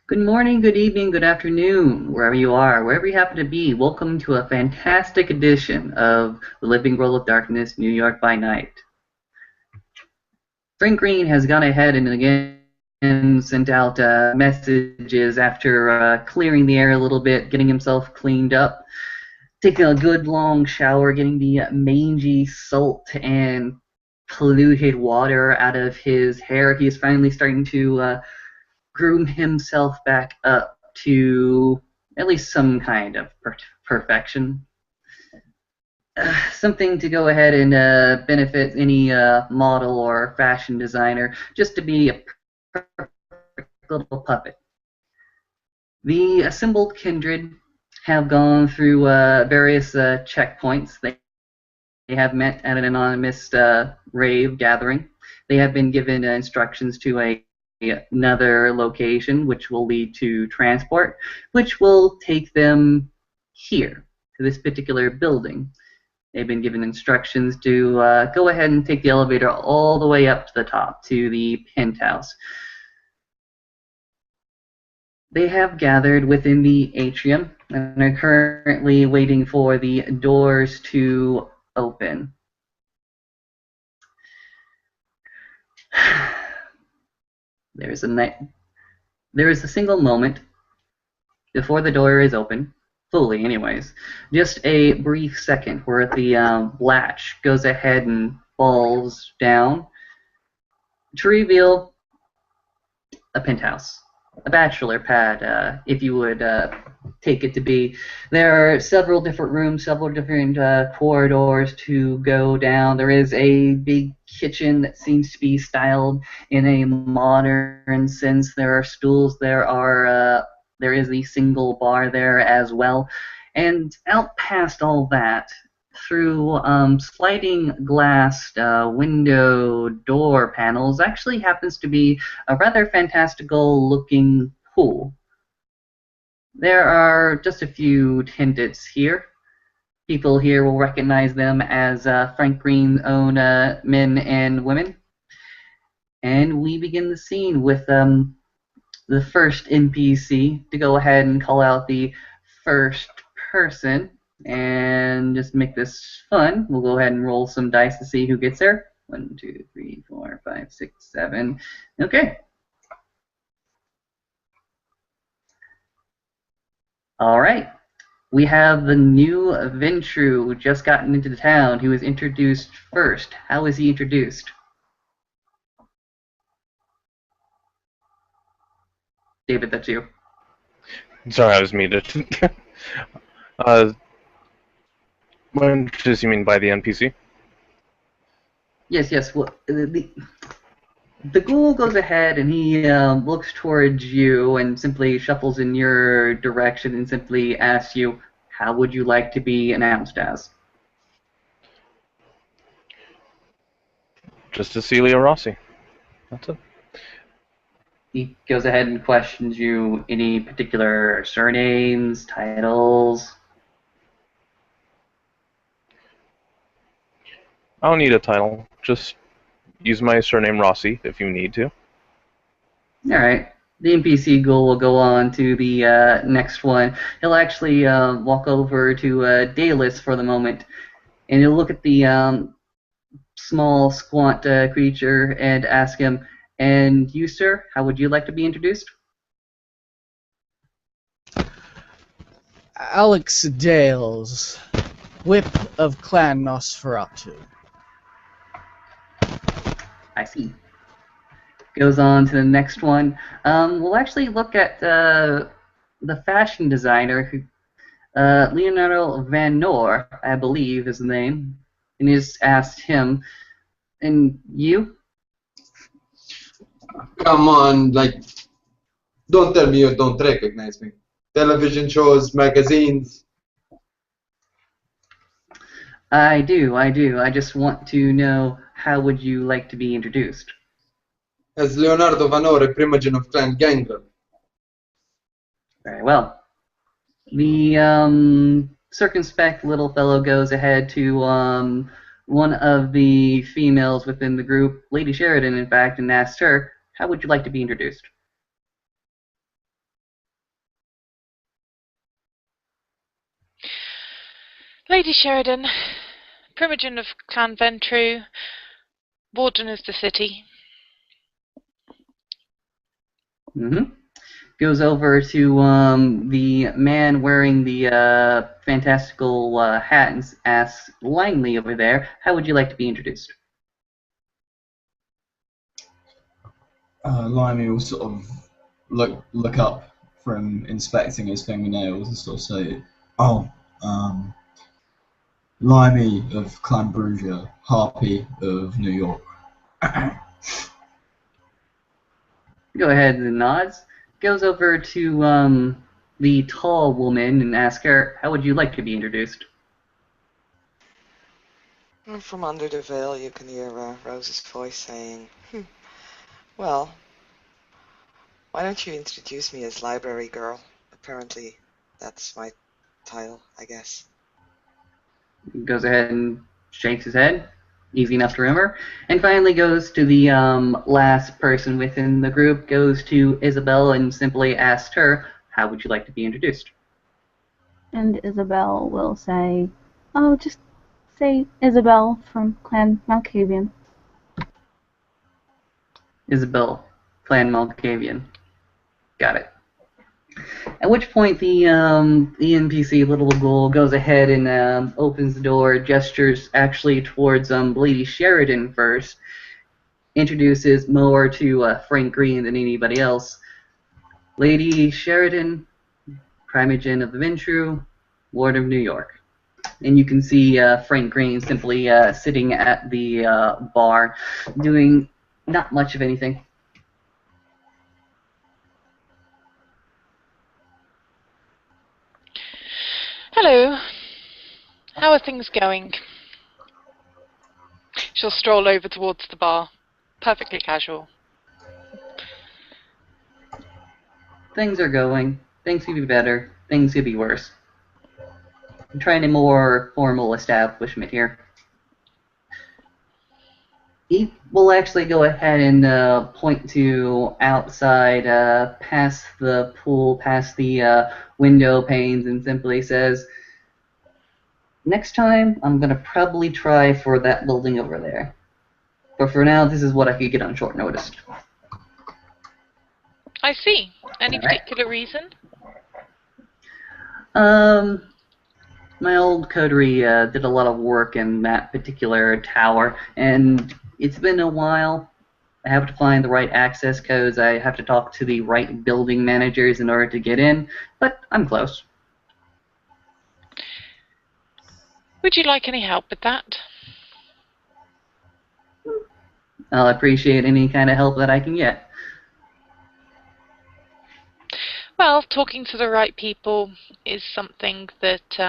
Good morning, good evening, good afternoon, wherever you are, wherever you happen to be. Welcome to a fantastic edition of The Living World of Darkness, New York by Night. Frank Green has gone ahead and again sent out messages after clearing the air a little bit, getting himself cleaned up, taking a good long shower, getting the mangy salt and polluted water out of his hair. He is finally starting to groom himself back up to at least some kind of perfection. Something to go ahead and benefit any model or fashion designer, just to be a perfect little puppet. The assembled kindred have gone through various checkpoints. They have met at an anonymous rave gathering. They have been given instructions to another location, which will lead to transport, which will take them here to this particular building. They've been given instructions to go ahead and take the elevator all the way up to the top to the penthouse. They have gathered within the atrium and are currently waiting for the doors to open. There is a single moment before the door is open, fully anyways, just a brief second where the latch goes ahead and falls down to reveal a penthouse, a bachelor pad, if you would take it to be. There are several different rooms, several different corridors to go down. There is a big kitchen that seems to be styled in a modern sense. There are stools. There is a single bar there as well. And out past all that, through sliding glass window door panels, actually happens to be a rather fantastical looking pool. There are just a few tenants here. People here will recognize them as Frank Green's own men and women. And we begin the scene with the first NPC to go ahead and call out the first person. And just make this fun, we'll go ahead and roll some dice to see who gets there. 1, 2, 3, 4, 5, 6, 7. Okay. All right. We have the new Ventru who just gotten into the town. He was introduced first. How is he introduced? David, that's you. Sorry, I was muted. uh, what does you mean by the NPC? Yes. Well, the ghoul goes ahead and he looks towards you and simply shuffles in your direction and simply asks you, how would you like to be announced as? Just Cecilia Rossi. That's it. He goes ahead and questions you, any particular surnames, titles? I don't need a title. Just use my surname Rossi if you need to. Alright. The NPC ghoul will go on to the next one. He'll actually walk over to Dallas for the moment, and he'll look at the small, squat creature and ask him, and you, sir, how would you like to be introduced? Alex Dales, Whip of Clan Nosferatu. I see. Goes on to the next one. We'll actually look at the fashion designer, who Leonardo Van Noor, I believe is the name, and he just asked him, and you? Come on, like, don't tell me you don't recognize me. Television shows, magazines. I do. I just want to know, how would you like to be introduced? As Leonardo Vanore, Primogen of Clan Gangrel. Very well. The circumspect little fellow goes ahead to one of the females within the group, Lady Sheridan, in fact, and asks her, how would you like to be introduced? Lady Sheridan, Primogen of Clan Ventru, Warden of the city. Goes over to the man wearing the fantastical hat and asks Langley over there, how would you like to be introduced? Limey will sort of look up from inspecting his fingernails and sort of say, "Oh, Limey of Clan Brugia, Harpy of New York." Go ahead and nods. Goes over to the tall woman and asks her, how would you like to be introduced? From under the veil, you can hear Rose's voice saying, well, why don't you introduce me as Library Girl? Apparently, that's my title, I guess. Goes ahead and shakes his head. Easy enough to remember. And finally goes to the last person within the group, goes to Isabel and simply asks her, how would you like to be introduced? And Isabel will say, oh, just say Isabel from Clan Malkavian. Isabel, Clan Malkavian. Got it. At which point the NPC Little Ghoul goes ahead and opens the door, gestures actually towards Lady Sheridan first, introduces more to Frank Green than anybody else. Lady Sheridan, Primogen of the Ventru, Lord of New York. And you can see Frank Green simply sitting at the bar, doing not much of anything. Hello. How are things going? She'll stroll over towards the bar. Perfectly casual. Things are going. Things could be better. Things could be worse. I'm trying a more formal establishment here. He will actually go ahead and point to outside, past the pool, past the window panes, and simply says, next time, I'm going to probably try for that building over there. But for now, this is what I could get on short notice. I see. Any particular reason? My old coterie did a lot of work in that particular tower, and it's been a while. I have to find the right access codes. I have to talk to the right building managers in order to get in, but I'm close. Would you like any help with that? I'll appreciate any kind of help that I can get. Well, talking to the right people is something that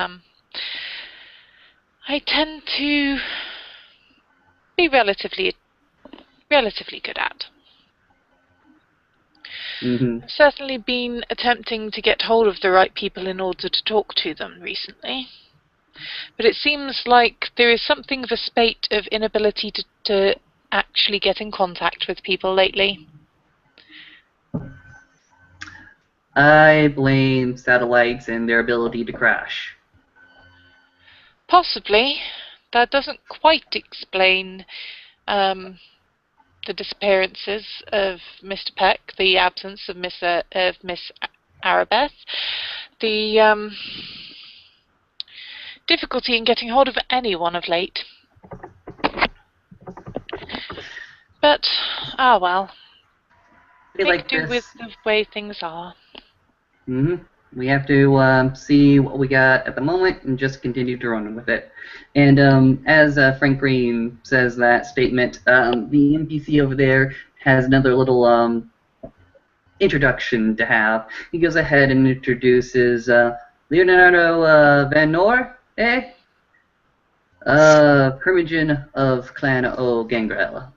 I tend to be relatively good at. I've certainly been attempting to get hold of the right people in order to talk to them recently. But it seems like there is something of a spate of inability to actually get in contact with people lately. I blame satellites and their ability to crash. Possibly. That doesn't quite explain the disappearances of Mr. Peck, the absence of Miss Arabeth, the difficulty in getting hold of anyone of late. But, well. Make do with the way things are. We have to see what we got at the moment and just continue to run with it. And as Frank Green says that statement, the NPC over there has another little introduction to have. He goes ahead and introduces Leonardo Van Noor, Primogen of Clan O Gangrel.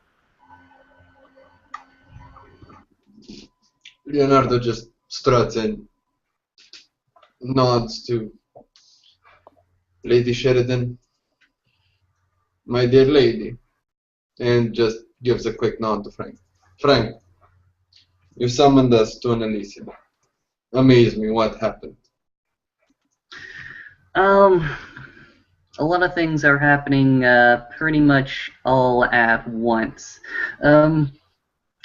Leonardo just struts in, nods to Lady Sheridan, my dear lady, and just gives a quick nod to Frank. Frank, you summoned us to an Elysium. Amaze me, what happened? a lot of things are happening pretty much all at once.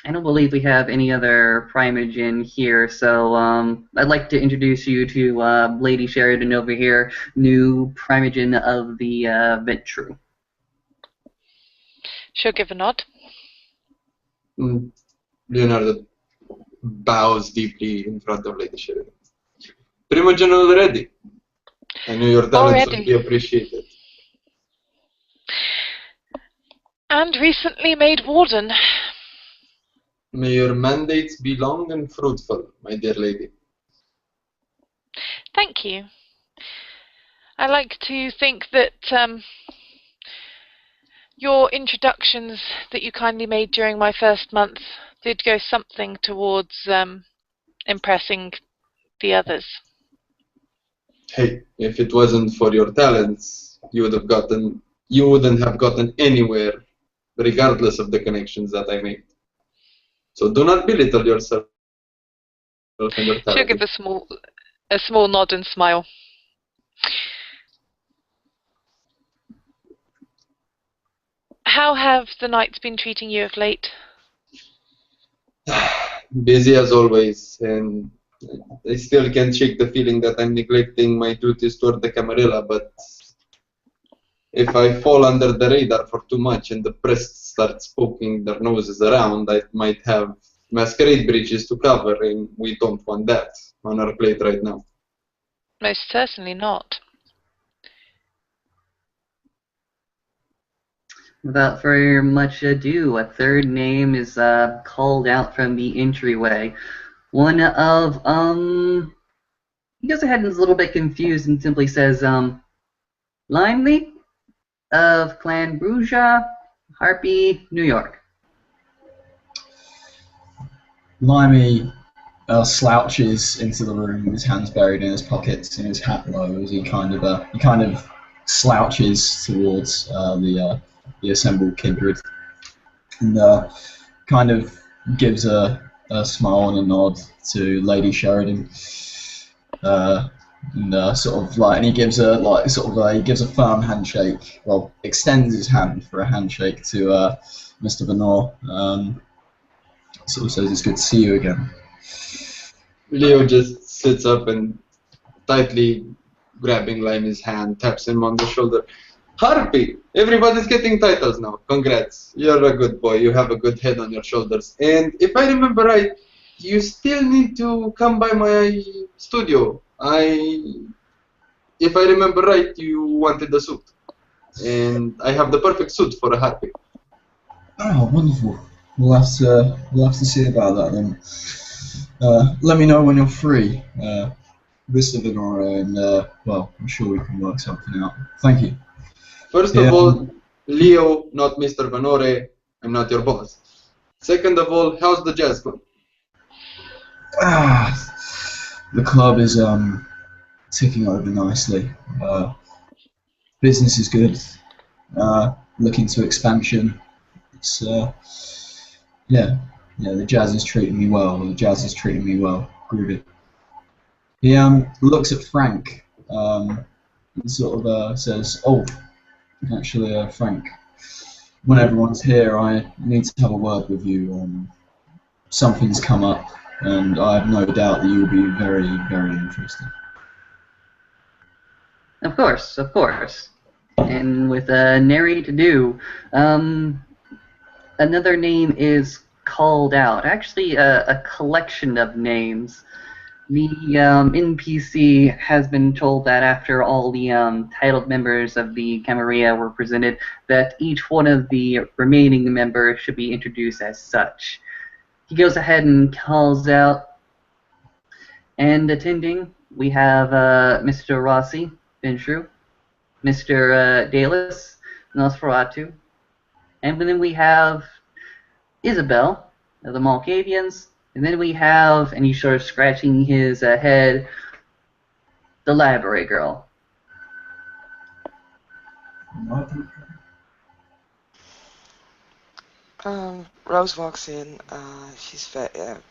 I don't believe we have any other Primogen here, so I'd like to introduce you to Lady Sheridan over here, new Primogen of the Ventru. She'll give a nod. Leonardo bows deeply in front of Lady Sheridan. Primogen already. I know your talents would be appreciated. And recently made warden. May your mandates be long and fruitful, my dear lady. Thank you. I like to think that your introductions that you kindly made during my first month did go something towards impressing the others. Hey, if it wasn't for your talents, you wouldn't have gotten anywhere, regardless of the connections that I made. So do not belittle yourself and your talent. She'll give a small nod and smile. How have the knights been treating you of late? Busy as always, and I still can't shake the feeling that I'm neglecting my duties toward the Camarilla, but if I fall under the radar for too much and the press starts poking their noses around, I might have masquerade breaches to cover, and we don't want that on our plate right now. Most certainly not. Without further much ado, a third name is called out from the entryway. One of, he goes ahead and is a little bit confused and simply says, Limely of Clan Bruja, Harpy, New York. Limey slouches into the room, his hands buried in his pockets and his hat low as he kind of slouches towards the assembled kindred, and kind of gives a smile and a nod to Lady Sheridan, and he gives a firm handshake. Well, extends his hand for a handshake to Mr. Venor. Sort of says it's good to see you again. Leo just sits up and tightly grabbing Limey's hand, taps him on the shoulder. Harpy! Everybody's getting titles now. Congrats. You're a good boy. You have a good head on your shoulders. And if I remember right, you still need to come by my studio. If I remember right, you wanted a suit. And I have the perfect suit for a Harpy. Oh, wonderful. We'll have to see about that then. Let me know when you're free, Mr. Venora, and well, I'm sure we can work something out. Thank you. First of all, Leo, not Mr. Venore. I'm not your boss. Second of all, how's the jazz club? The club is ticking over nicely. Business is good. Looking to expansion. It's the jazz is treating me well. Groovy. He looks at Frank. And sort of says, "Oh, actually, Frank, when everyone's here, I need to have a word with you. Something's come up, and I have no doubt that you'll be very, very interested." Of course. And with nary to do, another name is called out. Actually, a collection of names. The NPC has been told that after all the titled members of the Camarilla were presented, that each one of the remaining members should be introduced as such. He goes ahead and calls out, and attending, we have Mr. Rossi, Ventru, Mr. Dallas, Nosferatu, and then we have Isabel of the Malkavians, and then we have, and he's sort of scratching his head, the library girl. Rose walks in. She's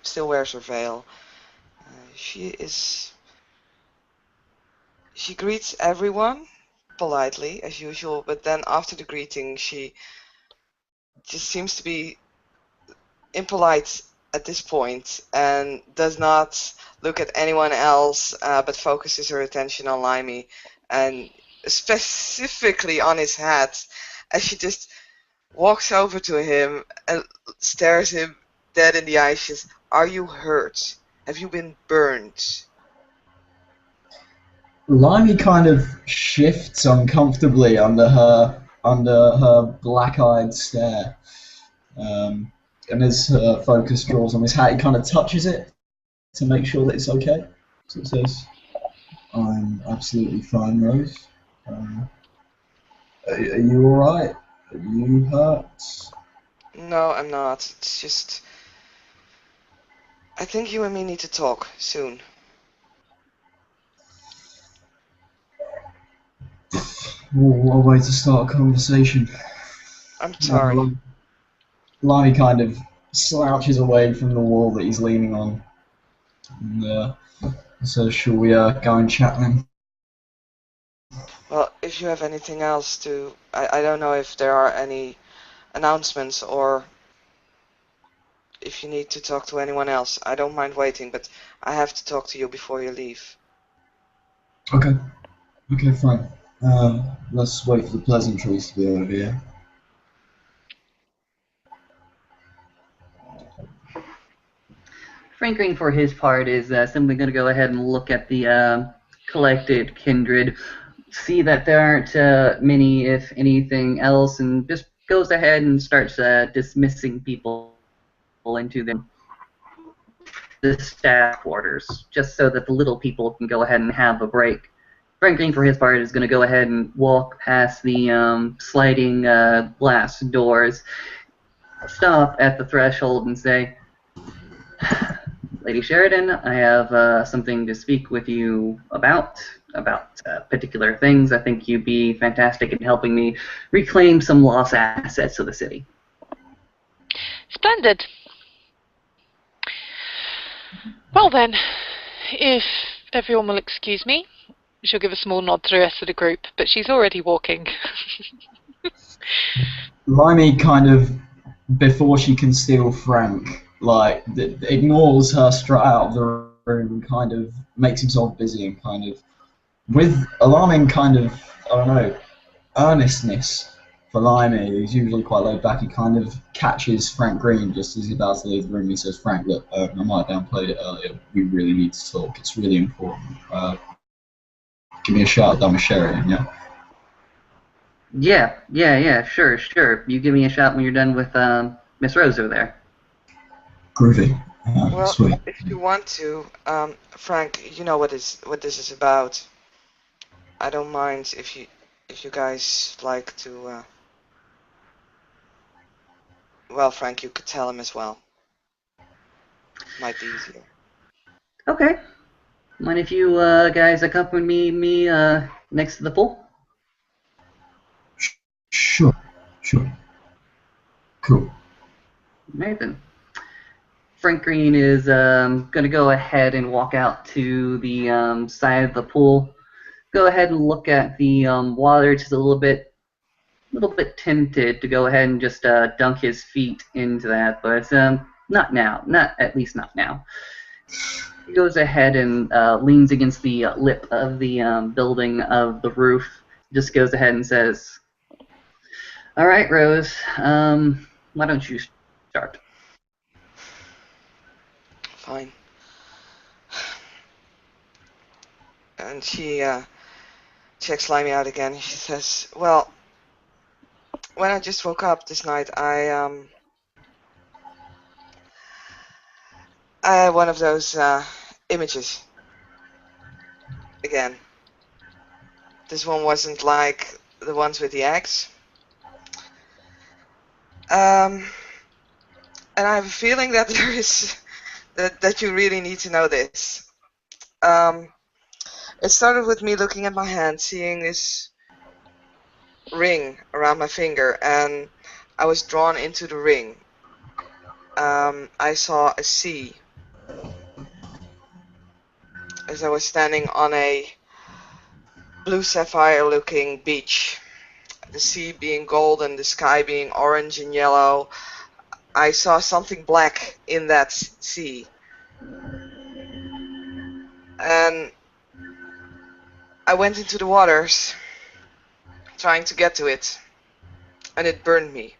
still wears her veil. She greets everyone, politely as usual, but then after the greeting, she just seems to be impolite at this point and does not look at anyone else, but focuses her attention on Limey and specifically on his hat as she just walks over to him and stares him dead in the eyes. She says, "Are you hurt? Have you been burned?" Limey kind of shifts uncomfortably under her black-eyed stare. And as her focus draws on his hat, he kind of touches it to make sure that it's okay. So it says, "I'm absolutely fine, Rose. Are you alright? Are you hurt?" No, I'm not. It's just, I think you and me need to talk soon. What a way to start a conversation. I'm sorry. Limey kind of slouches away from the wall that he's leaning on. And says, "Shall we go and chat then?" Well, if you have anything else to... I don't know if there are any announcements or if you need to talk to anyone else. I don't mind waiting, but I have to talk to you before you leave. Okay. Okay, fine. Let's wait for the pleasantries to be over here. Frank Green, for his part, is simply going to go ahead and look at the collected kindred, see that there aren't many, if anything else, and just goes ahead and starts dismissing people into the staff quarters, just so that the little people can go ahead and have a break. Frank Green, for his part, is going to go ahead and walk past the sliding glass doors, stop at the threshold, and say, "Lady Sheridan, I have something to speak with you about particular things. I think you'd be fantastic in helping me reclaim some lost assets of the city." Splendid. Well then, if everyone will excuse me, she'll give a small nod to the rest of the group, but she's already walking. Limey kind of, before she can steal Frank, like, ignores her strut out of the room and kind of makes himself busy and kind of, with alarming kind of, I don't know, earnestness for Limey, who's usually quite laid back, he kind of catches Frank Green just as he's about to leave the room. He says, "Frank, look, I might have downplayed it earlier. We really need to talk. It's really important. Give me a shout down with Sheridan, yeah?" Yeah, sure. You give me a shot when you're done with Miss Rose over there. Groovy. Well, Sweet. if you want to, Frank, you know what this is about. I don't mind if you guys like to. Well, Frank, you could tell him as well. Might be easier. Okay. Mind if you guys accompany me next to the pool? Sure. Cool. Amazing. Frank Green is going to go ahead and walk out to the side of the pool. Go ahead and look at the water, just a little bit tempted to go ahead and just dunk his feet into that, but not now. At least not now. He goes ahead and leans against the lip of the building of the roof. Just goes ahead and says, "All right, Rose. Why don't you start?" Fine. And she checks Limey out again. She says, "Well, when I just woke up this night, I had one of those images again. This one wasn't like the ones with the eggs. And I have a feeling that there is that you really need to know this. It started with me looking at my hand, seeing this ring around my finger, and I was drawn into the ring. I saw a sea as I was standing on a blue sapphire looking beach. The sea being golden, the sky being orange and yellow. I saw something black in that sea. And I went into the waters, trying to get to it. And it burned me.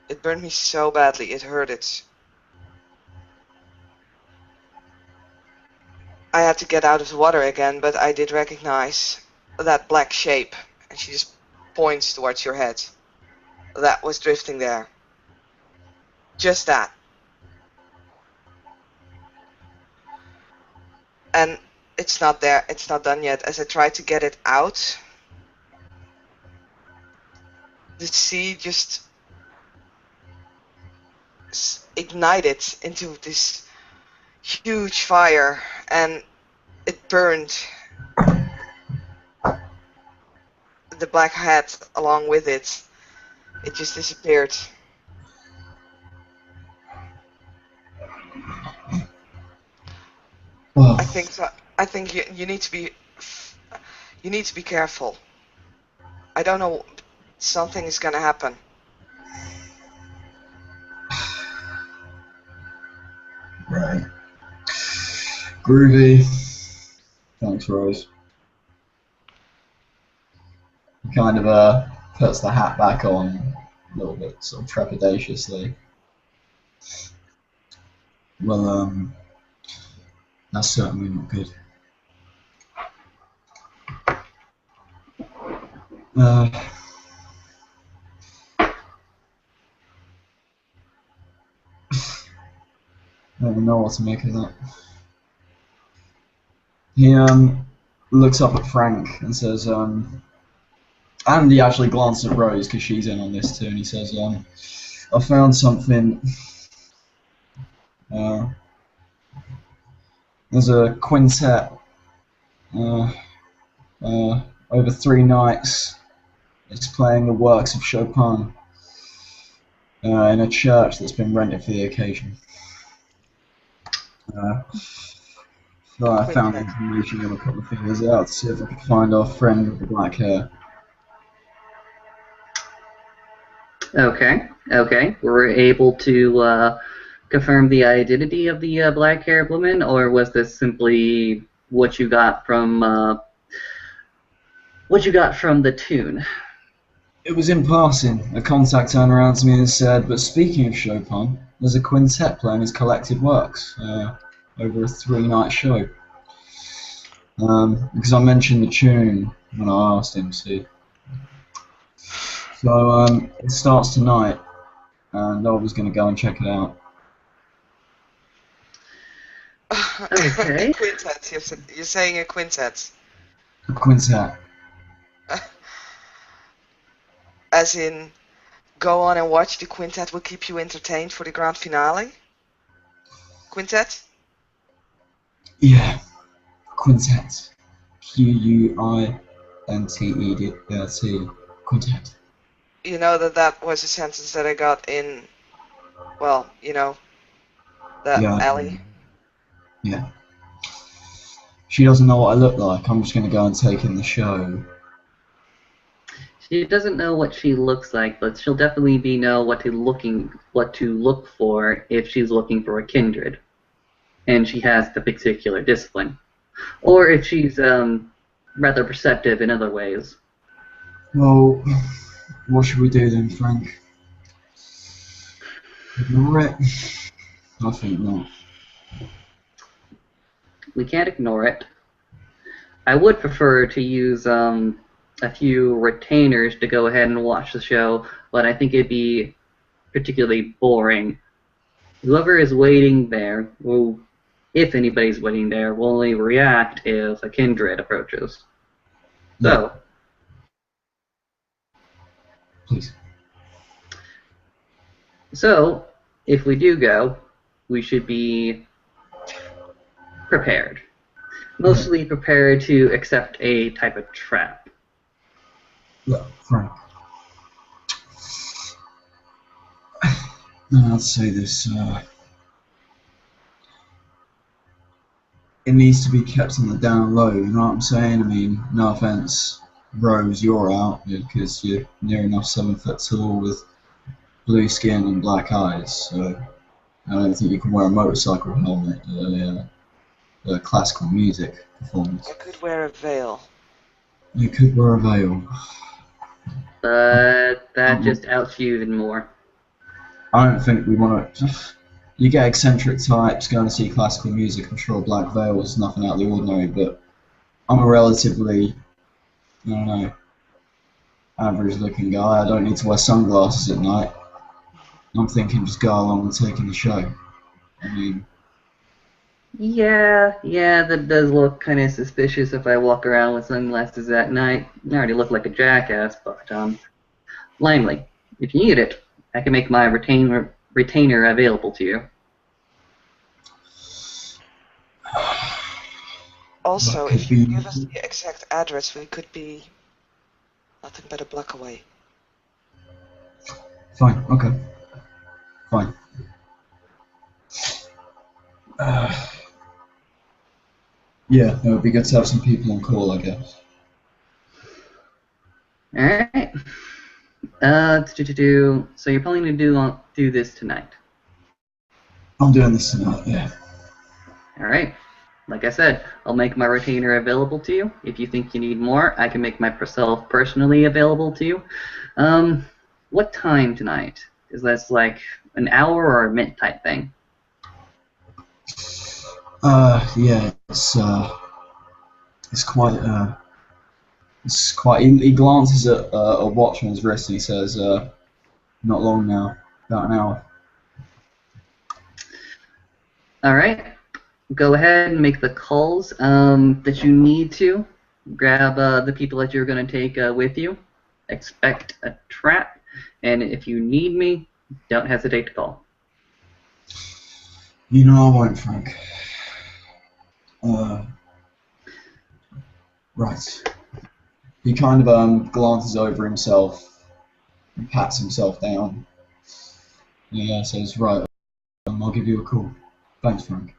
It burned me so badly, it hurted. I had to get out of the water again, but I did recognize that black shape. And she just points towards your head. That was drifting there. Just that. And it's not there, it's not done yet. As I try to get it out, the sea just ignited into this huge fire, and it burned the black hat along with it. It just disappeared. Well, I think so. I think you need to be careful. I don't know. Something is gonna happen. right. Groovy. Thanks, Rose. He kind of puts the hat back on a little bit, sort of trepidatiously. Well, that's certainly not good. I don't even know what to make of that. He looks up at Frank and says, and he actually glances at Rose because she's in on this too, and he says, I found something. There's a quintet over 3 nights. It's playing the works of Chopin in a church that's been rented for the occasion. So I found information and I put the fingers out to see if I could find our friend with the black hair. Okay. Were we able to confirm the identity of the black-haired woman, or was this simply what you got from the tune? It was in passing. A contact turned around to me and said, but speaking of Chopin, there's a quintet playing his collected works over a 3-night show. Because I mentioned the tune when I asked him to. So it starts tonight, and I was going to go and check it out. Okay. A quintet. You're saying a quintet. A quintet. As in, go on and watch the quintet will keep you entertained for the grand finale? Quintet? Yeah. Quintet. Quintet. Quintet. You know that was a sentence that I got in, well, you know, that alley. Yeah. She doesn't know what I look like. I'm just going to go and take in the show. She doesn't know what she looks like, but she'll definitely know what to look for if she's looking for a kindred, and she has the particular discipline, or if she's rather perceptive in other ways. Well, what should we do then, Frank? Ignore it? I think not. We can't ignore it. I would prefer to use a few retainers to go ahead and watch the show, but I think it'd be particularly boring. Whoever is waiting there, if anybody's waiting there, will only react if a kindred approaches. So, please. So, if we do go, we should be prepared. Mostly prepared to accept a type of trap. Look, Frank. I'll say this. it needs to be kept on the down low. You know what I'm saying? I mean, no offense, Rose, you're out because you're near enough 7 foot tall with blue skin and black eyes. So I don't think you can wear a motorcycle helmet at a classical music performance. I could wear a veil. You could wear a veil. But that just outs you even more. I don't think we want to. You get eccentric types going to see classical music. I'm sure a black veil is nothing out of the ordinary, but I'm a relatively, I don't know, average-looking guy. I don't need to wear sunglasses at night. I'm thinking just go along and take in the show. I mean, Yeah, that does look kind of suspicious if I walk around with sunglasses at night. I already look like a jackass, but, Langley, if you need it, I can make my retainer available to you. Also, could if you be- give us the exact address, we could be nothing but a block away. fine, okay. Fine. Yeah, it would be good to have some people on call, I guess. Alright. So you're planning to do this tonight. I'm doing this tonight, yeah. Alright. Like I said, I'll make my retainer available to you. If you think you need more, I can make myself personally available to you. What time tonight? Is this like an hour or a minute type thing? Yeah, it's quite. He glances at a watch on his wrist and he says, "Not long now, about an hour." Alright. Go ahead and make the calls that you need to. Grab the people that you're going to take with you. Expect a trap. And if you need me, don't hesitate to call. You know I won't, Frank. Right. He kind of glances over himself and pats himself down. Yeah, says, "Right, I'll give you a call. Thanks, Frank."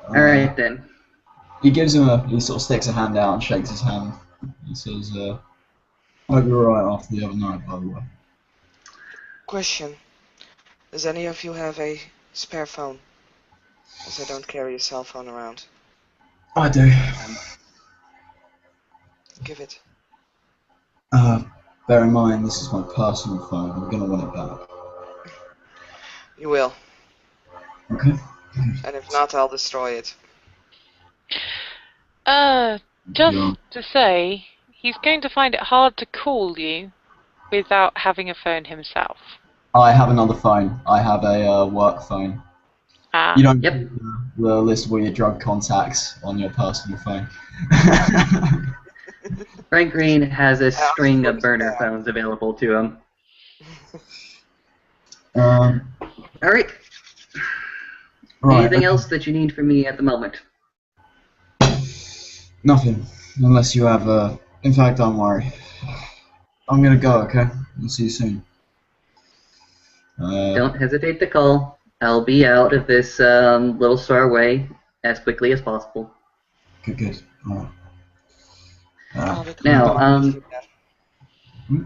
Alright then. He gives him he sort of sticks a hand out and shakes his hand. He says, "I hope you're alright after the other night, by the way." Question. Does any of you have a spare phone? As I don't carry a cell phone around. I do. Give it. Bear in mind, this is my personal phone. I'm gonna want it back. You will. Okay? And if not, I'll destroy it. Just Yeah. to say, he's going to find it hard to call you without having a phone himself. I have another phone. I have a work phone. Ah. You don't Yep. keep the list of all your drug contacts on your personal phone. Frank Green has a also string put of it burner down. phones available to him. Alright. Right. Anything else that you need from me at the moment? Nothing. Unless you have in fact, don't worry. I'm gonna go, okay? I'll see you soon. Don't hesitate to call. I'll be out of this little star way as quickly as possible. Good. Alright. I'll be coming Now, along with you then. Hmm?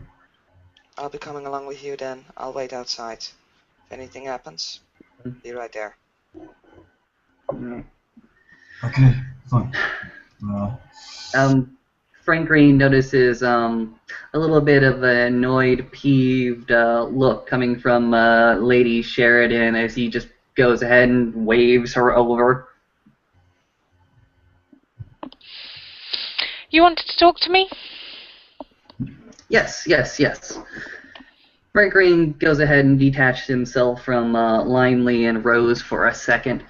I'll be coming along with you then. I'll wait outside. If anything happens, be right there. Okay, fine. Frank Green notices a little bit of an annoyed, peeved look coming from Lady Sheridan as he just goes ahead and waves her over. You wanted to talk to me? Yes. Frank Green goes ahead and detaches himself from Limely and Rose for a second,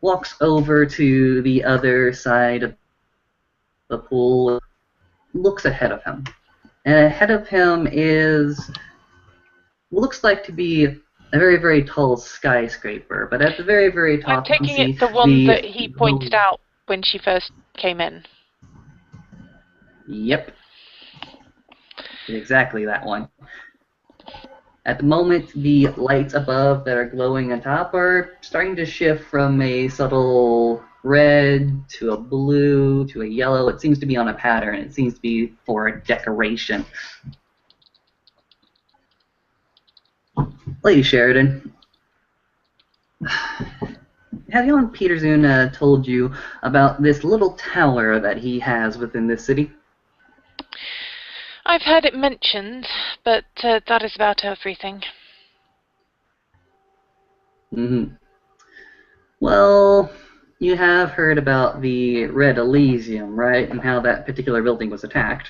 walks over to the other side of the pool, looks ahead of him. And ahead of him is what looks like to be a very, very tall skyscraper, but at the very, very top I'm taking you see it the one that he pointed out when she first came in. Yep. Exactly that one. At the moment, the lights above that are glowing on top are starting to shift from a subtle red to a blue to a yellow. It seems to be on a pattern. It seems to be for decoration. Lady Sheridan, have Jan Peterson told you about this little tower that he has within this city? I've heard it mentioned, but that is about everything. Mm-hmm. Well, you have heard about the Red Elysium, right? And how that particular building was attacked.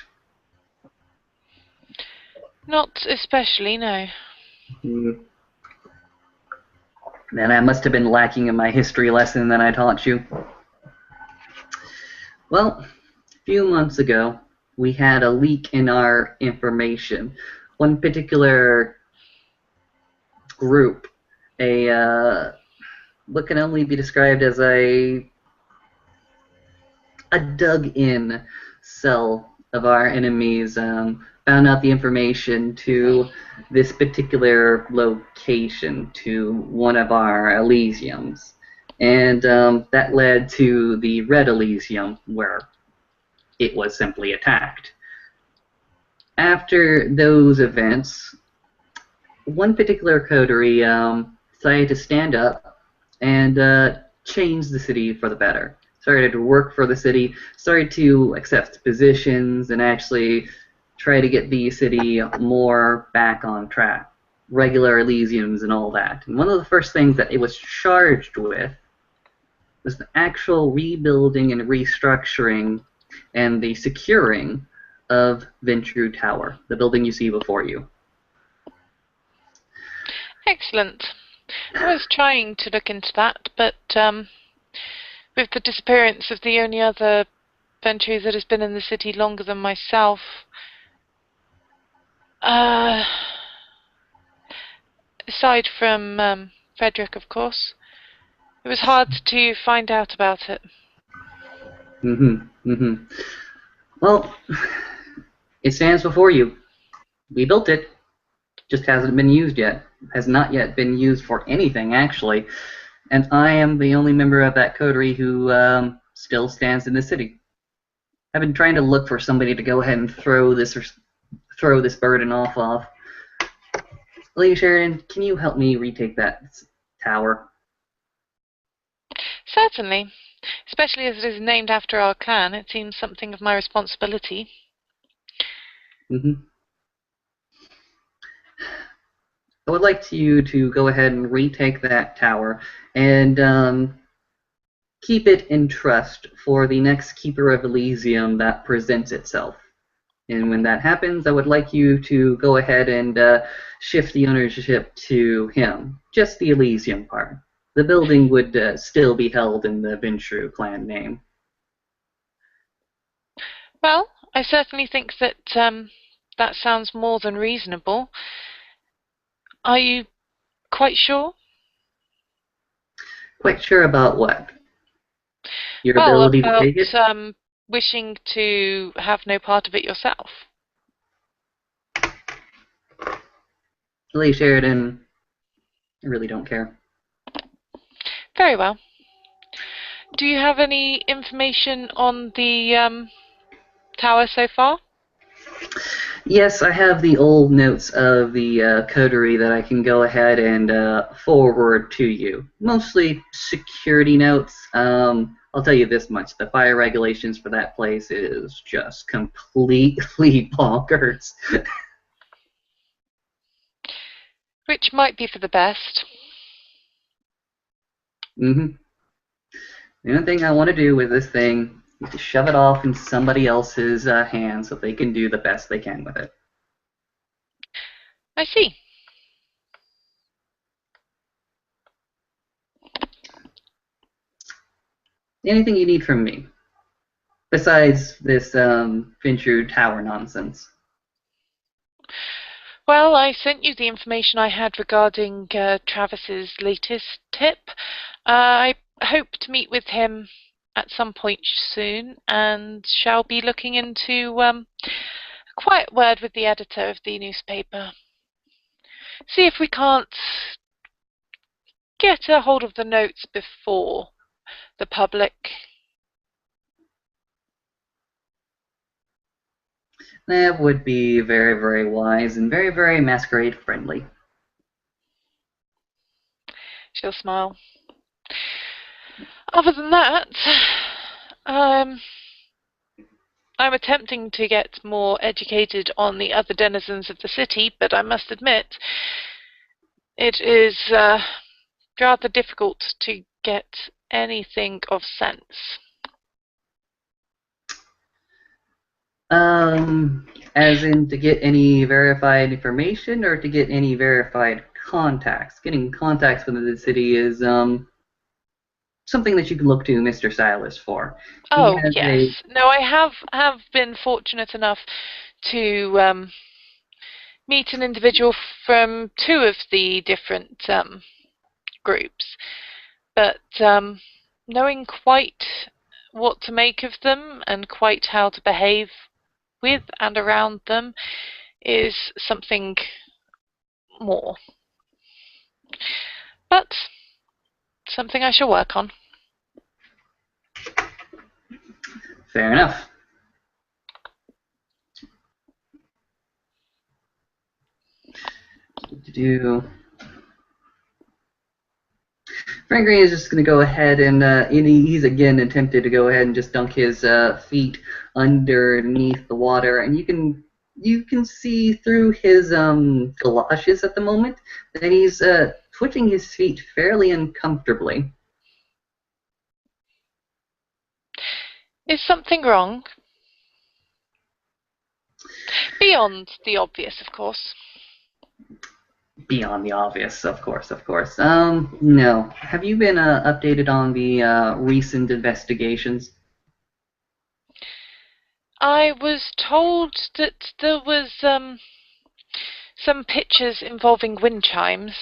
Not especially, no. Mm. Then I must have been lacking in my history lesson that I taught you. Well, a few months ago, we had a leak in our information. One particular group, what can only be described as a dug-in cell of our enemies, found out the information to this particular location, to one of our Elysiums. And that led to the Red Elysium, where it was simply attacked. After those events, one particular coterie decided to stand up and change the city for the better. Started to work for the city, started to accept positions, and actually try to get the city more back on track. Regular Elysiums and all that. And one of the first things that it was charged with was the actual rebuilding and restructuring and the securing of Ventru Tower, the building you see before you. Excellent. I was trying to look into that, but with the disappearance of the only other Ventru that has been in the city longer than myself, aside from Frederick, of course, it was hard to find out about it. Well, it stands before you. We built it. Just hasn't been used yet. Has not yet been used for anything, actually. And I am the only member of that coterie who still stands in the city. I've been trying to look for somebody to go ahead and throw this burden off of. Lady Sheridan, can you help me retake that tower? Certainly. Especially as it is named after our clan, it seems something of my responsibility. I would like you to go ahead and retake that tower and keep it in trust for the next Keeper of Elysium that presents itself. And when that happens, I would like you to go ahead and shift the ownership to him. Just the Elysium part. The building would still be held in the Ventru clan name. Well, I certainly think that that sounds more than reasonable. Are you quite sure? Quite sure about what? Your Well, ability to about take it? wishing to have no part of it yourself. Lady Sheridan, I really don't care. Very well. Do you have any information on the tower so far? Yes, I have the old notes of the coterie that I can go ahead and forward to you. Mostly security notes. I'll tell you this much. The fire regulations for that place is just completely bonkers. Which might be for the best. The only thing I want to do with this thing is to shove it off in somebody else's hands so they can do the best they can with it. I see. Anything you need from me? Besides this Ventru Tower nonsense. Well, I sent you the information I had regarding Travis's latest tip. I hope to meet with him at some point soon, and shall be looking into a quiet word with the editor of the newspaper. see if we can't get a hold of the notes before the public. That would be very, very wise and very, very masquerade friendly. She'll smile. Other than that, I'm attempting to get more educated on the other denizens of the city, but I must admit, it is rather difficult to get anything of sense. As in to get any verified information or to get any verified contacts? Getting contacts within the city is something that you can look to Mr. Silas for. Oh, yes. No, I have been fortunate enough to meet an individual from 2 of the different groups, but knowing quite what to make of them and quite how to behave with and around them is something more. But something I shall work on. Fair enough. Frank Green is just going to go ahead and he's again attempted to go ahead and just dunk his feet underneath the water, and you can see through his galoshes at the moment that he's twitching his feet fairly uncomfortably. Is something wrong? Beyond the obvious, of course. Beyond the obvious, of course, of course. No. Have you been updated on the recent investigations? I was told that there was some pictures involving wind chimes.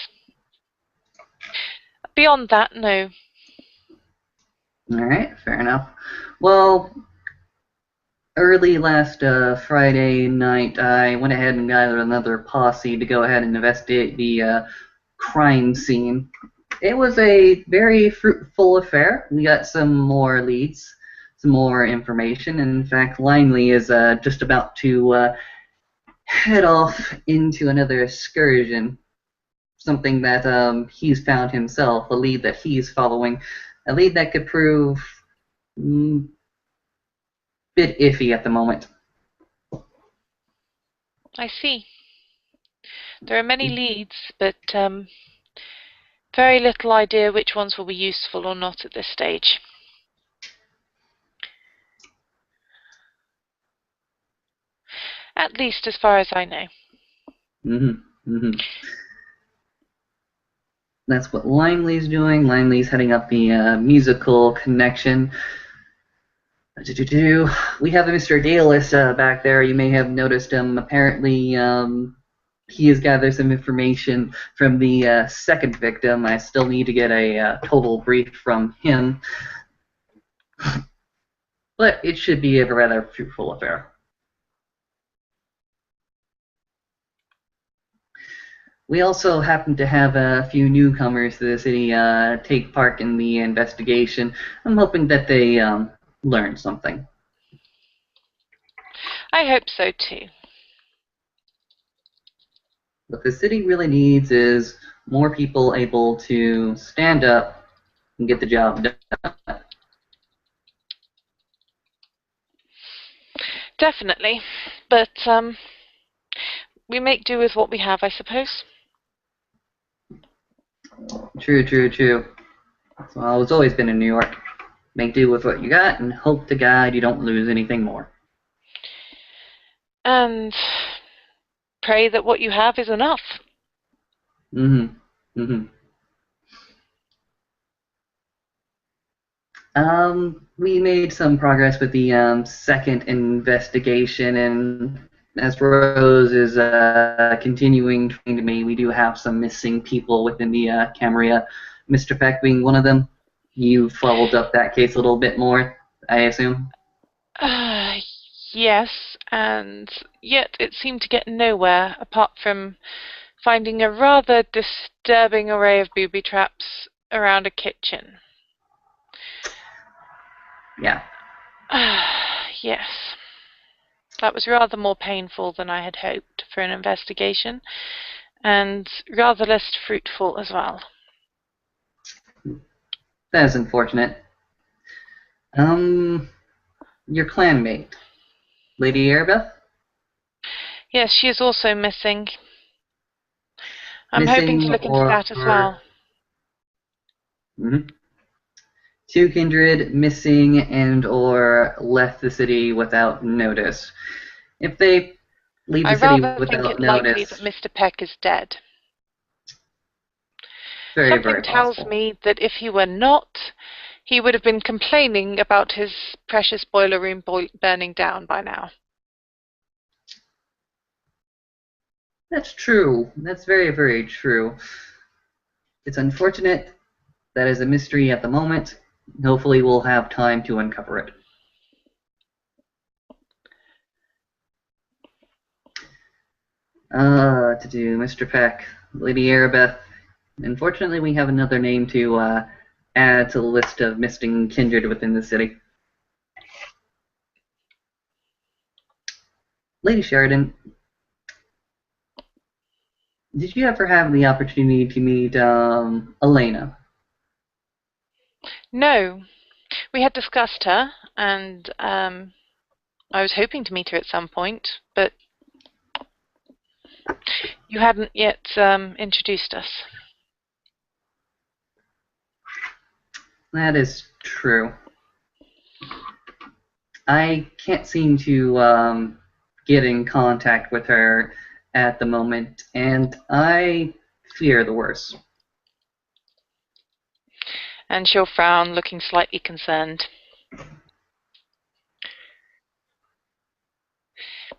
Beyond that, no. Alright, fair enough. Well, early last Friday night, I went ahead and gathered another posse to go ahead and investigate the crime scene. It was a very fruitful affair. We got some more leads, some more information. In fact, Linley is just about to head off into another excursion. Something that he's found himself, a lead that he's following, a lead that could prove bit iffy at the moment. I see. There are many leads, but very little idea which ones will be useful or not at this stage. At least as far as I know. That's what Linley's doing. Linley's heading up the musical connection. We have Mr. Dallas back there. You may have noticed him. Apparently, he has gathered some information from the second victim. I still need to get a total brief from him. But it should be a rather fruitful affair. We also happen to have a few newcomers to the city take part in the investigation. I'm hoping that they learn something. I hope so too. What the city really needs is more people able to stand up and get the job done. Definitely, but we make do with what we have, I suppose. True. Well, it's always been in New York. Make do with what you got and hope to God you don't lose anything more. And pray that what you have is enough. We made some progress with the second investigation, and as Rose is continuing to me, we do have some missing people within the Camarilla, Mr. Peck being one of them. You followed up that case a little bit more, I assume? Yes, and yet it seemed to get nowhere apart from finding a rather disturbing array of booby traps around a kitchen. Yeah. Yes. That was rather more painful than I had hoped for an investigation, and rather less fruitful as well. That is unfortunate. Your clanmate, Lady Erebeth? Yes, she is also missing. I'm hoping to Missing look into that as well. Mhm. Two kindred missing and or left the city without notice. If they leave I the city rather think without it likely that notice, Mr. Peck is dead. very, Something very tells possible. me that if he were not, he would have been complaining about his precious boiler room burning down by now. That's true. That's very, very true. It's unfortunate. That is a mystery at the moment. Hopefully we'll have time to uncover it. To do Mr. Peck, Lady Erebeth. Unfortunately, we have another name to add to the list of missing kindred within the city. Lady Sheridan, did you ever have the opportunity to meet Elena? No, we had discussed her, and I was hoping to meet her at some point, but you hadn't yet introduced us. That is true. I can't seem to get in contact with her at the moment, and I fear the worst. And she'll frown, looking slightly concerned.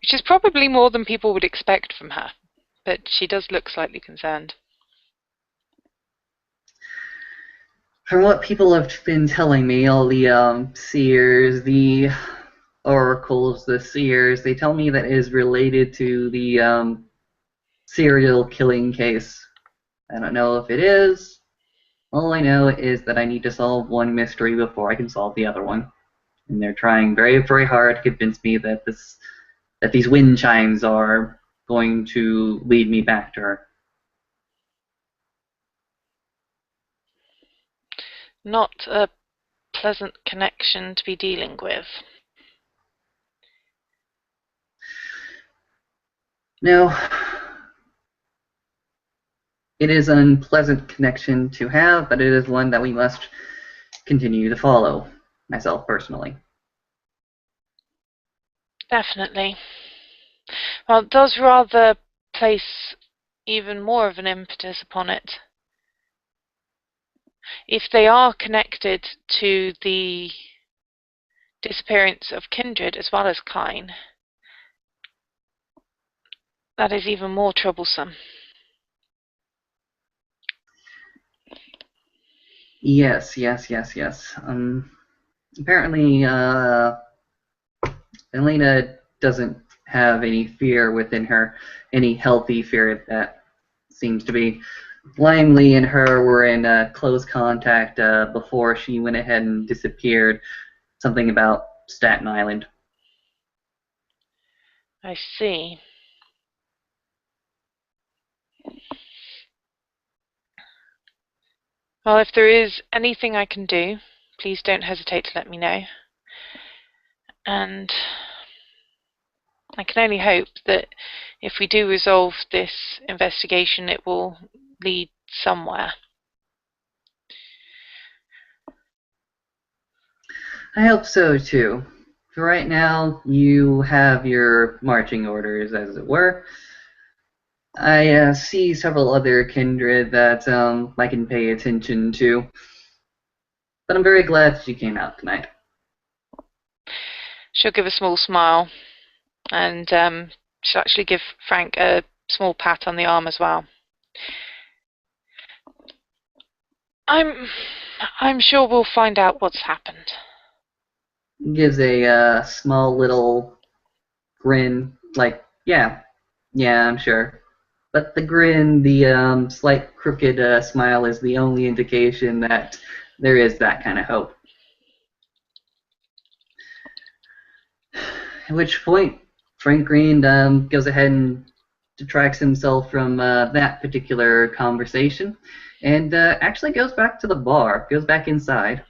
Which is probably more than people would expect from her, but she does look slightly concerned. From what people have been telling me, all the seers, the oracles, the seers, they tell me that it is related to the serial killing case. I don't know if it is. All I know is that I need to solve one mystery before I can solve the other one. And they're trying very, very hard to convince me that these wind chimes are going to lead me back to her. Not a pleasant connection to be dealing with. No, it is an unpleasant connection to have, but it is one that we must continue to follow, myself personally. Definitely. Well, it does rather place even more of an impetus upon it. If they are connected to the disappearance of Kindred as well as Kyne, that is even more troublesome. Yes. Apparently, Elena doesn't have any fear within her, any healthy fear that seems to be. Langley and her were in close contact before she went ahead and disappeared. Something about Staten Island. I see. Well, if there is anything I can do, please don't hesitate to let me know. And I can only hope that if we do resolve this investigation, it will lead somewhere. I hope so too. For right now, you have your marching orders, as it were. I see several other kindred that I can pay attention to. But I'm very glad that you came out tonight. She'll give a small smile, and she'll actually give Frank a small pat on the arm as well. I'm sure we'll find out what's happened. Gives a small little grin, like, yeah, I'm sure. But the grin, the slight crooked smile is the only indication that there is that kind of hope. At which point, Frank Green goes ahead and detracts himself from that particular conversation and actually goes back to the bar, goes back inside,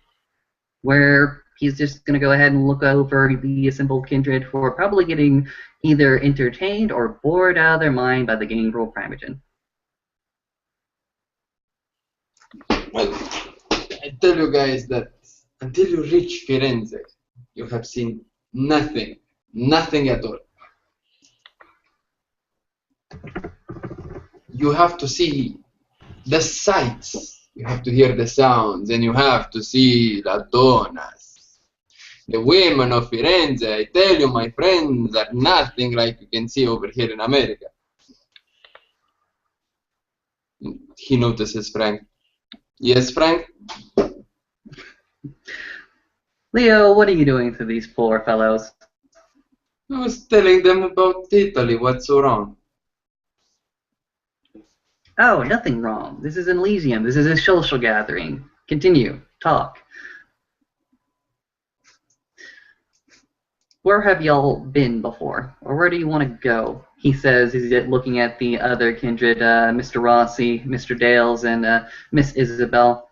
where he's just going to go ahead and look over the assembled kindred for probably getting either entertained or bored out of their mind by the gangrel primogen. Well, I tell you guys that until you reach Firenze, you have seen nothing. Nothing at all. You have to see the sights, you have to hear the sounds, and you have to see la donnas. The women of Firenze, I tell you, my friends, are nothing like you can see over here in America. He notices Frank. Yes, Frank? Leo, what are you doing to these poor fellows? I was telling them about Italy. What's so wrong? Oh, nothing wrong. This is an Elysium. This is a social gathering. Continue. Talk. Where have y'all been before? Or where do you want to go? He says, he's looking at the other kindred, Mr. Rossi, Mr. Dales, and Miss Isabel.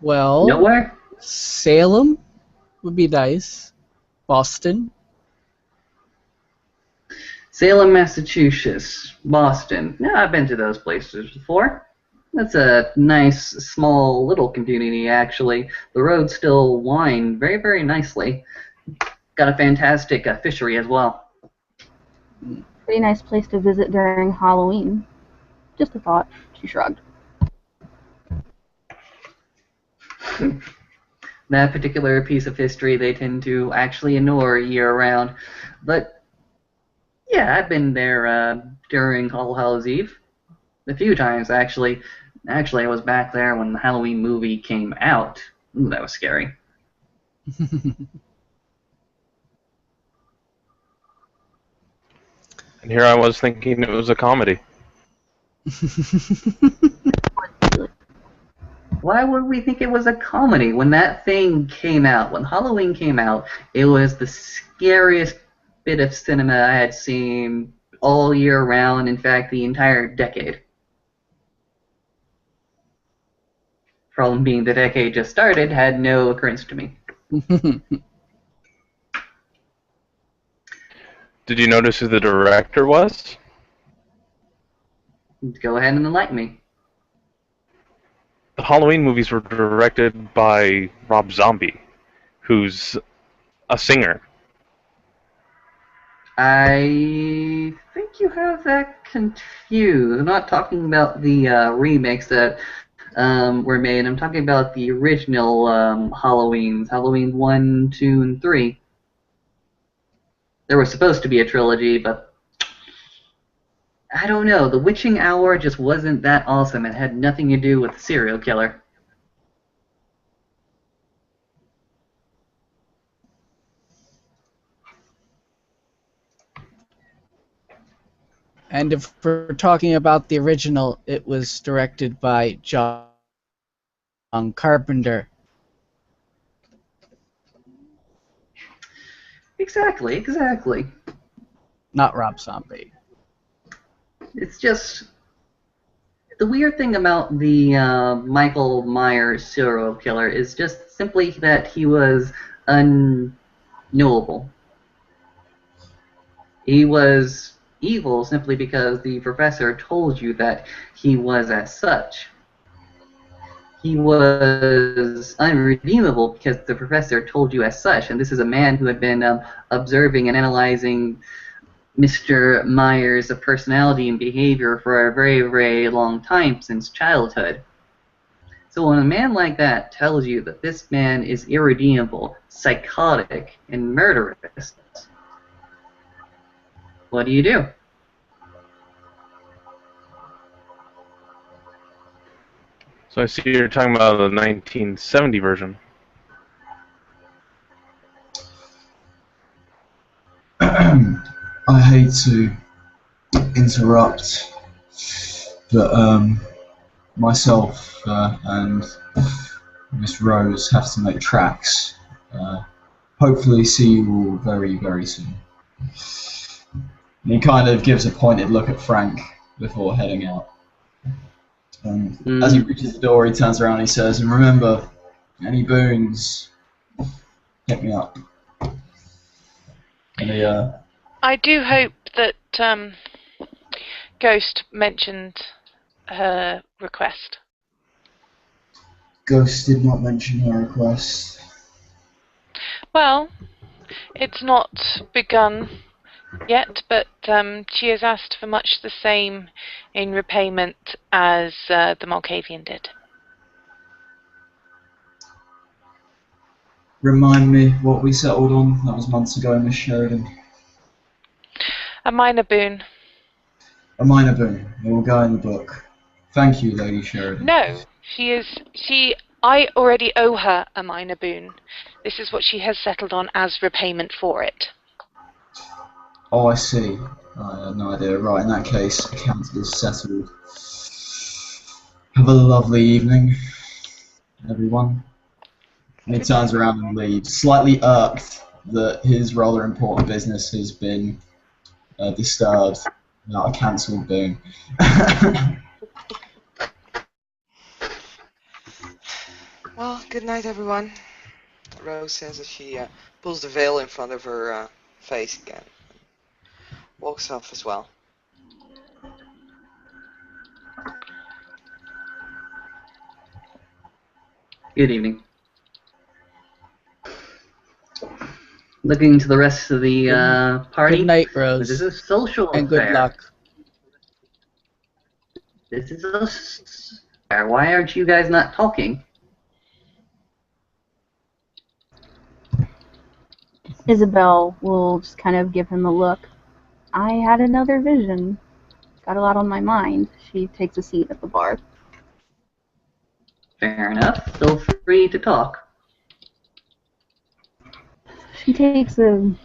Well, Nowhere? Salem would be nice. Boston. Salem, Massachusetts, Boston. Yeah, I've been to those places before. That's a nice, small, little community, actually. The roads still wind very, very nicely. Got a fantastic fishery as well. Pretty nice place to visit during Halloween. Just a thought. She shrugged. That particular piece of history they tend to actually ignore year-round. But, yeah, I've been there during All Hallows Eve. A few times, actually. Actually, I was back there when the Halloween movie came out. Ooh, that was scary. And here I was thinking it was a comedy. Why would we think it was a comedy? When that thing came out, when Halloween came out, it was the scariest bit of cinema I had seen all year round, in fact, the entire decade. Problem being the decade just started had no occurrence to me. Did you notice who the director was? Go ahead and enlighten me. The Halloween movies were directed by Rob Zombie, who's a singer. I think you have that confused. I'm not talking about the remakes that were made. I'm talking about the original Halloweens, Halloween 1, 2, and 3. There was supposed to be a trilogy, but I don't know. The Witching Hour just wasn't that awesome. It had nothing to do with the serial killer. And if we're talking about the original, it was directed by John Carpenter. Exactly, exactly. Not Rob Zombie. It's just the weird thing about the Michael Myers serial killer is just simply that he was unknowable. He was evil simply because the professor told you that he was as such. He was unredeemable because the professor told you as such, and this is a man who had been observing and analyzing Mr. Myers' personality and behavior for a very, very long time, since childhood. So when a man like that tells you that this man is irredeemable, psychotic, and murderous, what do you do? So I see you're talking about the 1970 version. I hate to interrupt, but myself and Miss Rose have to make tracks. Hopefully see you all very, very soon. And he kind of gives a pointed look at Frank before heading out. As he reaches the door, he turns around and he says, and remember, any boons, hit me up. And he, I do hope that Ghost mentioned her request. Ghost did not mention her request. Well, it's not begun yet, but she has asked for much the same in repayment as the Malkavian did. Remind me what we settled on. That was months ago, Miss Sheridan. A minor boon. A minor boon. It will go in the book. Thank you, Lady Sheridan. No, I already owe her a minor boon. This is what she has settled on as repayment for it. Oh, I see. I had no idea. Right, in that case, account is settled. Have a lovely evening, everyone. And he turns around and leaves, slightly irked that his rather important business has been disturbed without a cancelled boon. Well, good night, everyone. Rose says as she pulls the veil in front of her face again. Walks off as well. Good evening. Looking to the rest of the party. Good night, Rose. This is a social And affair. good luck. This is a affair. Why aren't you guys not talking? Isabel will just kind of give him a look. I had another vision. Got a lot on my mind. She takes a seat at the bar. Fair enough. Feel free to talk. She takes a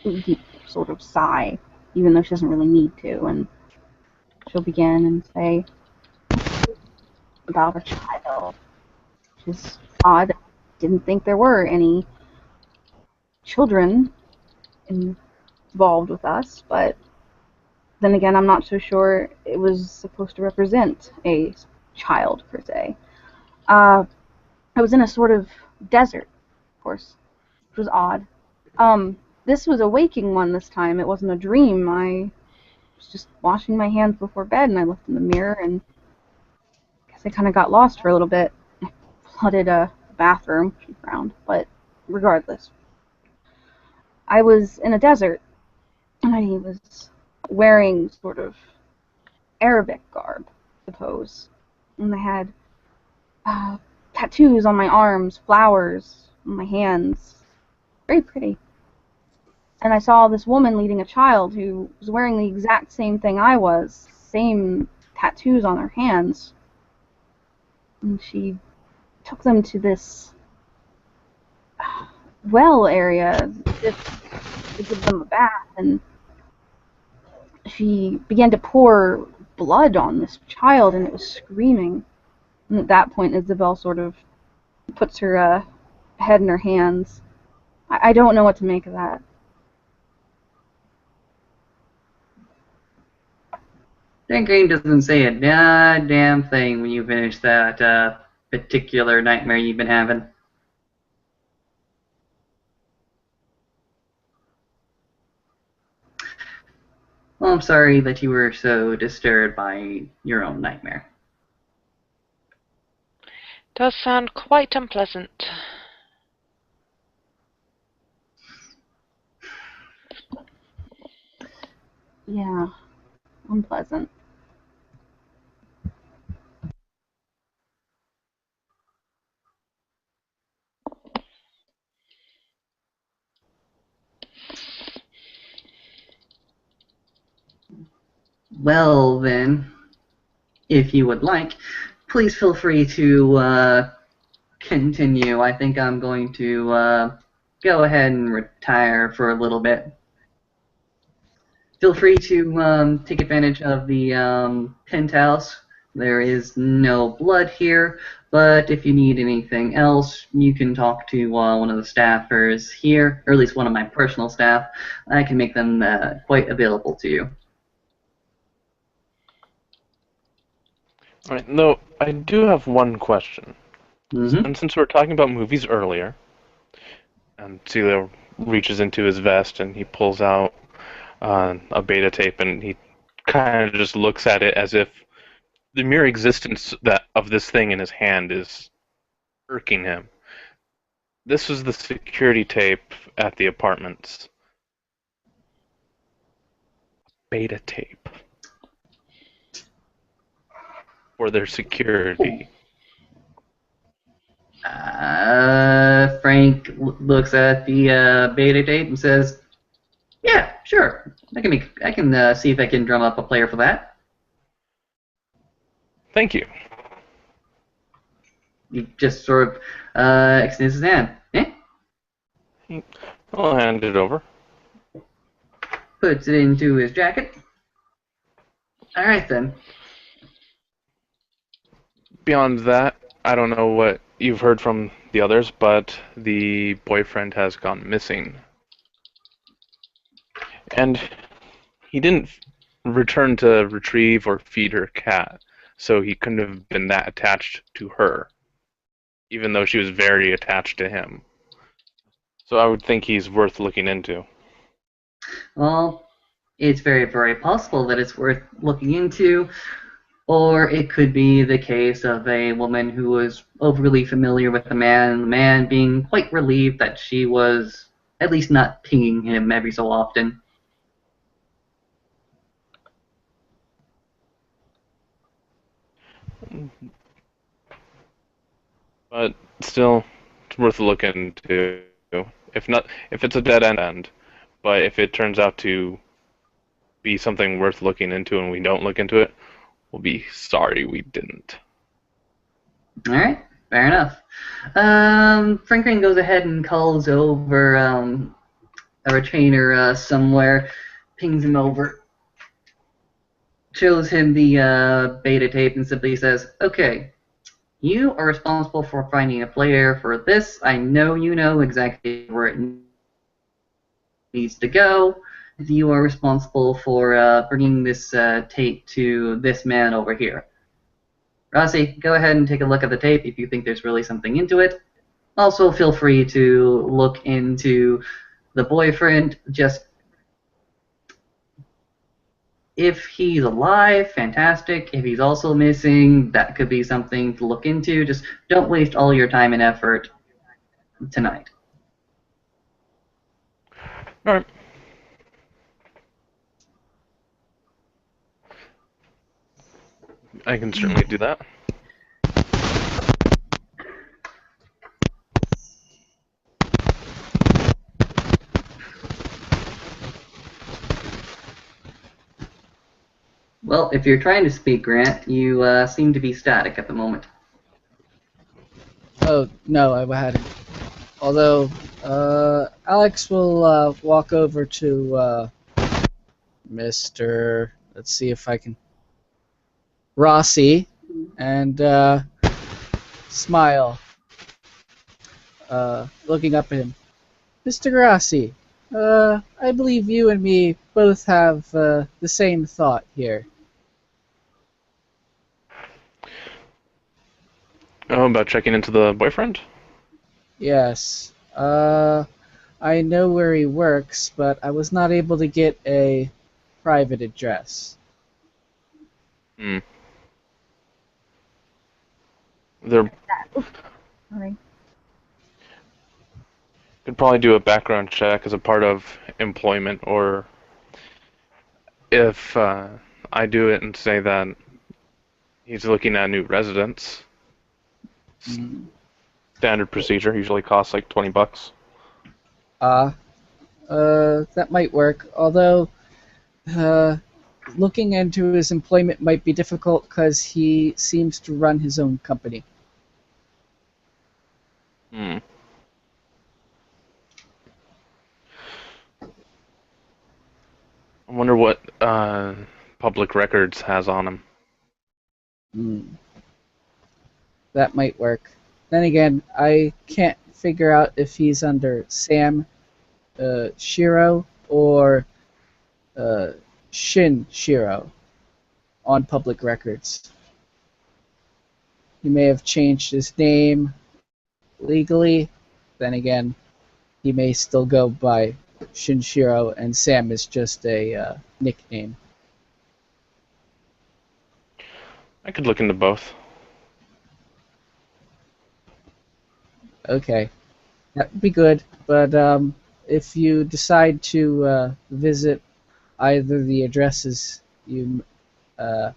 deep sort of sigh, even though she doesn't really need to, and she'll begin and say about a child. Which is odd. Didn't think there were any children involved with us, but then again, I'm not so sure it was supposed to represent a child, per se. I was in a sort of desert, of course, which was odd. This was a waking one this time. It wasn't a dream. I was just washing my hands before bed, and I looked in the mirror, and I guess I kind of got lost for a little bit. I flooded a bathroom. She frowned, but regardless. I was in a desert, and I was wearing sort of Arabic garb, I suppose. And I had tattoos on my arms, flowers on my hands. Very pretty. And I saw this woman leading a child who was wearing the exact same thing I was, same tattoos on her hands. And she took them to this well area, as if to give them a bath, and she began to pour blood on this child, and it was screaming. And at that point, Isabel sort of puts her head in her hands. I don't know what to make of that. Gangrene doesn't say a damn thing when you finish that particular nightmare you've been having. Well, I'm sorry that you were so disturbed by your own nightmare. Does sound quite unpleasant. Yeah, unpleasant. Well, then, if you would like, please feel free to continue. I think I'm going to go ahead and retire for a little bit. Feel free to take advantage of the penthouse. There is no blood here, but if you need anything else, you can talk to one of the staffers here, or at least one of my personal staff. I can make them quite available to you. All right, though, I do have one question. Mm-hmm. And since we were talking about movies earlier, and Celio reaches into his vest and he pulls out a beta tape and he kind of just looks at it as if the mere existence of this thing in his hand is irking him. This was the security tape at the apartments. Beta tape. For their security. Frank looks at the beta tape and says, "Yeah, sure. I can see if I can drum up a player for that." Thank you. He just sort of extends his hand. I'll hand it over. Puts it into his jacket. All right then. Beyond that, I don't know what you've heard from the others, but the boyfriend has gone missing. And he didn't return to retrieve or feed her cat, so he couldn't have been that attached to her, even though she was very attached to him. So I would think he's worth looking into. Well, it's very, very possible that it's worth looking into, or it could be the case of a woman who was overly familiar with the man, and the man being quite relieved that she was at least not pinging him every so often. But still, it's worth looking into. If it's a dead end, but if it turns out to be something worth looking into and we don't look into it, we'll be sorry we didn't. All right, fair enough. Franklin goes ahead and calls over a retainer somewhere, pings him over, shows him the beta tape, and simply says, "Okay, you are responsible for finding a player for this. I know you know exactly where it needs to go. You are responsible for bringing this tape to this man over here. Rossi, go ahead and take a look at the tape if you think there's really something into it. Also, feel free to look into the boyfriend. Just if he's alive, fantastic. If he's also missing, that could be something to look into. Just don't waste all your time and effort tonight." All right. I can certainly do that. Well, if you're trying to speak, Grant, you seem to be static at the moment. Oh, no, I hadn't. Although, Alex will walk over to Mr. Let's see if I can. Rossi, and smile, looking up at him. "Mr. Rossi, I believe you and me both have the same thought here." Oh, about checking into the boyfriend? Yes. I know where he works, but I was not able to get a private address. Hmm. There Sorry. could probably do a background check as a part of employment, or if I do it and say that he's looking at new residents. Standard procedure, usually costs like $20. That might work. Although, looking into his employment might be difficult because he seems to run his own company. Hmm. I wonder what public records has on him. Hmm. That might work. Then again, I can't figure out if he's under Sam Shiro or uh, Shin Shiro on public records. He may have changed his name legally. Then again, he may still go by Shinshiro, and Sam is just a nickname. I could look into both. Okay, that would be good. But if you decide to visit either the addresses you that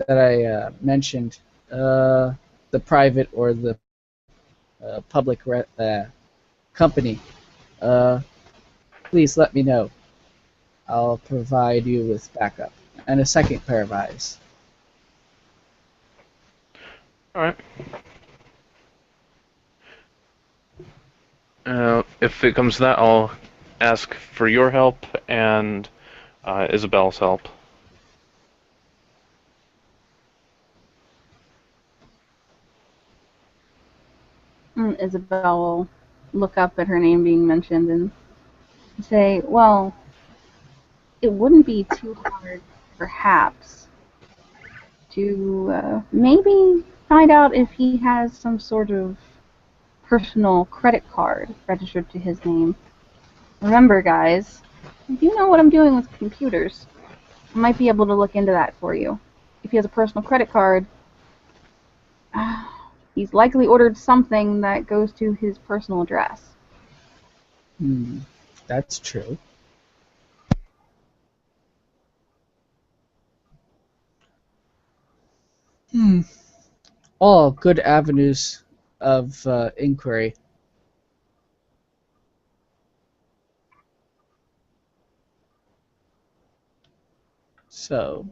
I mentioned, the private or the public company, uh, please let me know. I'll provide you with backup and a second pair of eyes. All right. If it comes to that, I'll ask for your help and Isabel's help. Isabel will look up at her name being mentioned and say, well, it wouldn't be too hard, perhaps, to maybe find out if he has some sort of personal credit card registered to his name. Remember, guys, I do know what I'm doing with computers. I might be able to look into that for you. If he has a personal credit card, he's likely ordered something that goes to his personal address. That's true. All good avenues of inquiry. So,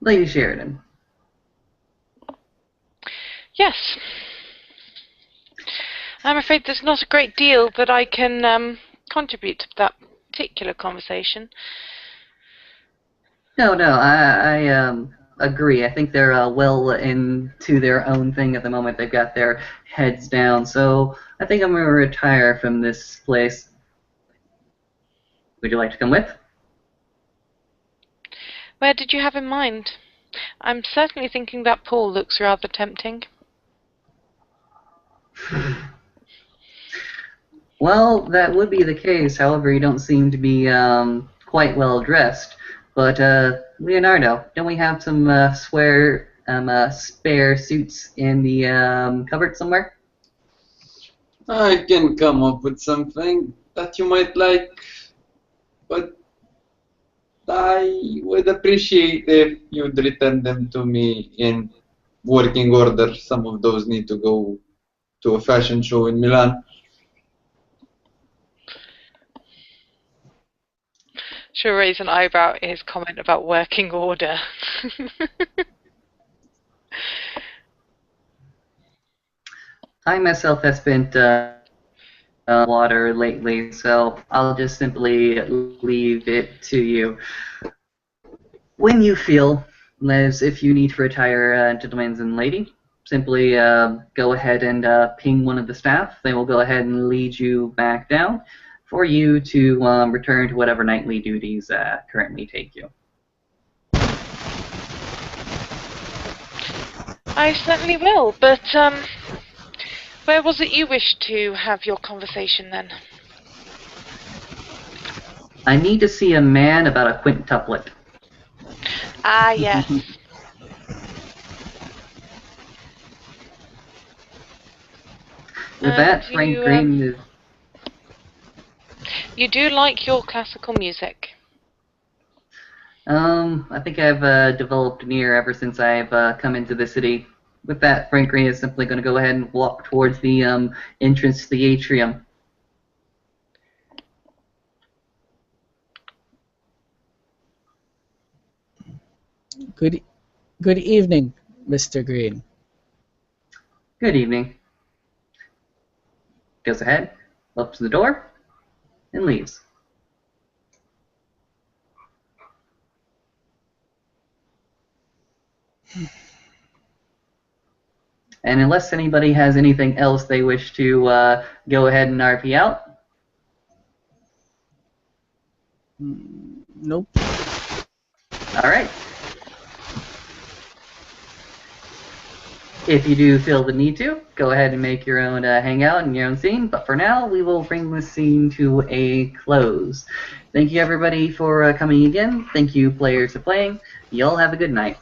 Lady Sheridan. Yes. I'm afraid there's not a great deal that I can contribute to that particular conversation. No, I agree. I think they're well into their own thing at the moment. They've got their heads down. So I think I'm going to retire from this place. Would you like to come with? Where did you have in mind? I'm certainly thinking that pool looks rather tempting. Well, that would be the case. However, you don't seem to be quite well dressed. But Leonardo, don't we have some spare suits in the cupboard somewhere? I can come up with something that you might like, but I would appreciate if you'd return them to me in working order. Some of those need to go to a fashion show in Milan. She'll raise an eyebrow at his comment about working order. I myself have spent water lately, so I'll just simply leave it to you. When you feel as if you need to retire, gentlemen and lady, simply go ahead and ping one of the staff. They will go ahead and lead you back down for you to return to whatever nightly duties currently take you. I certainly will, but where was it you wished to have your conversation then? I need to see a man about a quintuplet. Ah, yes. With that, Frank Green is... You do like your classical music. I think I've developed an ear ever since I've come into the city. with that, Frank Green is simply going to go ahead and walk towards the entrance to the atrium. Good evening, Mr. Green. Good evening. Goes ahead, opens the door, and leaves. And unless anybody has anything else they wish to go ahead and RP out. Nope. All right. If you do feel the need to, go ahead and make your own hangout and your own scene. But for now, we will bring this scene to a close. Thank you, everybody, for coming again. Thank you, players, for playing. You all have a good night.